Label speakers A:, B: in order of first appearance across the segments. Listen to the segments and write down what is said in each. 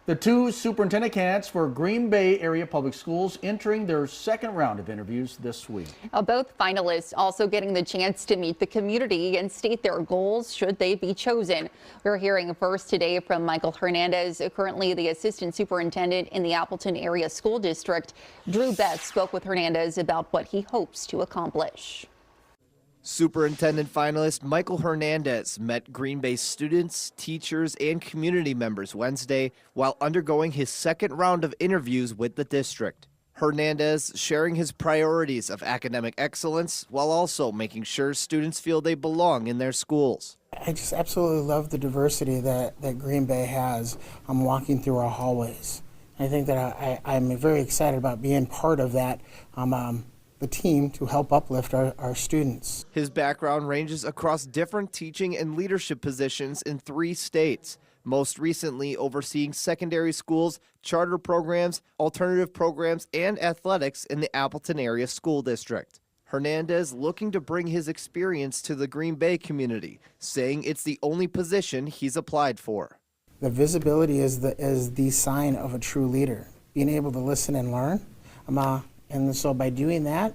A: The two superintendent candidates for Green Bay area public schools entering their second round of interviews this week.
B: Both finalists also getting the chance to meet the community and state their goals should they be chosen. We're hearing first today from Michael Hernandez, currently the assistant superintendent in the Appleton area school district. GBAPS spoke with Hernandez about what he hopes to accomplish.
C: Superintendent finalist Michael Hernandez met Green Bay students, teachers, and community members Wednesday while undergoing his second round of interviews with the district. Hernandez sharing his priorities of academic excellence while also making sure students feel they belong in their schools.
D: I just absolutely love the diversity that Green Bay has. I'm walking through our hallways. I think that I'm very excited about being part of that. The team to help uplift our students.
C: His background ranges across different teaching and leadership positions in 3 states, most recently overseeing secondary schools, charter programs, alternative programs, and athletics in the Appleton area school district. Hernandez looking to bring his experience to the Green Bay community, saying it's the only position he's applied for.
D: The visibility is the sign of a true leader, being able to listen and learn. And so by doing that,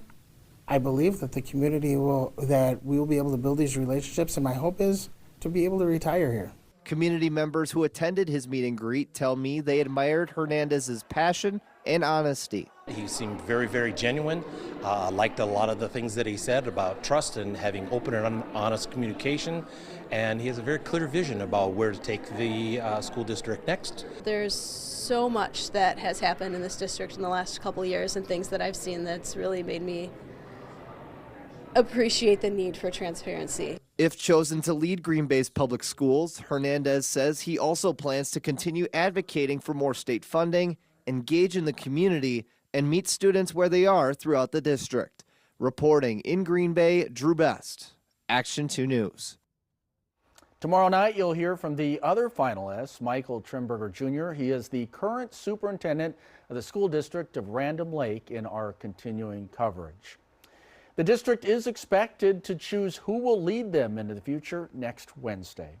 D: I believe that the community we will be able to build these relationships, and my hope is to be able to retire here.
C: Community members who attended his meet and greet tell me they admired Hernandez's passion and honesty.
E: He seemed very, very genuine. Liked a lot of the things that he said about trust and having open and honest communication. And he has a very clear vision about where to take the school district next.
F: There's so much that has happened in this district in the last couple of years and things that I've seen that's really made me appreciate the need for transparency.
C: If chosen to lead Green Bay's public schools, Hernandez says he also plans to continue advocating for more state funding, engage in the community, and meet students where they are throughout the district. Reporting in Green Bay, Drew Best, Action 2 News.
A: Tomorrow night, you'll hear from the other finalist, Michael Trimberger Jr. He is the current superintendent of the school district of Random Lake in our continuing coverage. The district is expected to choose who will lead them into the future next Wednesday.